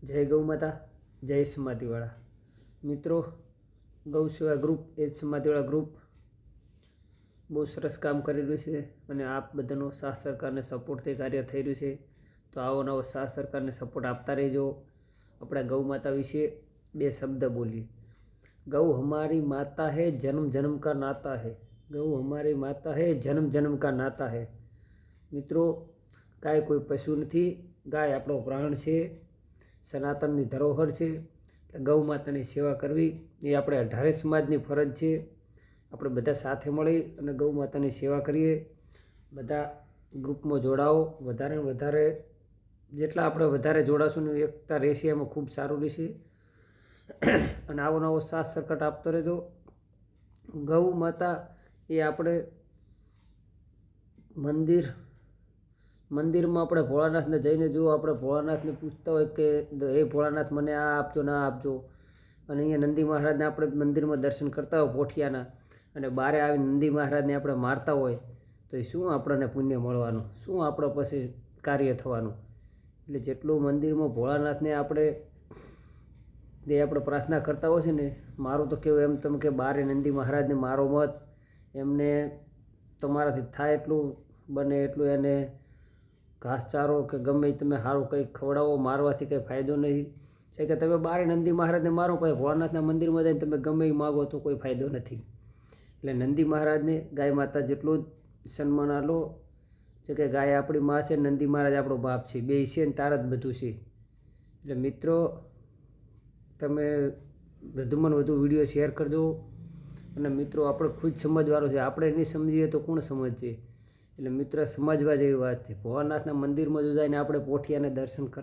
જય ગૌ માતા, જય સમાધિવાળા મિત્રો. ગૌ સેવા ગ્રુપ એ જ સમાધિવાળા ગ્રુપ બહુ સરસ કામ કરી રહ્યું છે અને આપ બધાનો સાથ સરકારને સપોર્ટથી કાર્ય થઈ રહ્યું છે. તો આવો નવો સાથ સરકારને સપોર્ટ આપતા રહેજો. આપણે ગૌ માતા વિશે બે શબ્દ બોલીએ. गौ हमारी माता है, जन्म जन्म का नाता है. गौ हमारी माता है, जन्म जन्म का नाता है. મિત્રો, ગાય કોઈ પશુ નથી, ગાય આપણો પ્રાણ છે, સનાતનની ધરોહર છે. ગૌ માતાની સેવા કરવી એ આપણે 18 સમાજની ફરજ છે. આપણે બધા સાથે મળી અને ગૌ માતાની સેવા કરીએ. બધા ગ્રુપમાં જોડાઓ. વધારે વધારે જેટલા આપણે વધારે જોડાશું ને એકતા રહેશે એમાં ખૂબ સારું રહેશે. અને આવો નવો સાથ સરકટ આપતો રહેજો. ગૌ માતા એ આપણે મંદિરમાં આપણે ભોળાનાથને જઈને જો આપણે ભોળાનાથને પૂછતા હોય કે હે ભોળાનાથ મને આ આપજો ના આપજો, અને અહીંયા નંદી મહારાજને આપણે મંદિરમાં દર્શન કરતા હોય પોઠિયાના, અને બારે આવી નંદી મહારાજને આપણે મારતા હોય તો એ શું આપણને પુણ્ય મળવાનું, શું આપણો પછી કાર્ય થવાનું. એટલે જેટલું મંદિરમાં ભોળાનાથને આપણે પ્રાર્થના કરતા હોય છે ને, મારું તો કેવું એમ તમે કે બારે નંદી મહારાજને મારો મત, એમને તમારાથી થાય એટલું બને એટલું એને ઘાસચારો કે ગમે તમે સારું કંઈક ખવડાવો. મારવાથી કંઈ ફાયદો નહીં છે કે તમે બારે નંદી મહારાજને મારો, કંઈ ભોળાનાથના મંદિરમાં જઈને તમે ગમે એ માગો તો કોઈ ફાયદો નથી. એટલે નંદી મહારાજને ગાય માતા જેટલું જ સન્માન આલો છે કે ગાય આપણી માં છે, નંદી મહારાજ આપણો બાપ છે, બે છે ને તાર જ બધું છે. એટલે મિત્રો, તમે વધુમાં વધુ વિડીયો શેર કરજો. અને મિત્રો, આપણે ખુદ સમજવાનું છે, આપણે નહીં સમજીએ તો કોણ સમજશે. એટલે મિત્ર, સમજવા જેવી વાત છે. ભોળાનાથના મંદિરમાં જો જઈને આપણે પોઠિયાને દર્શન કર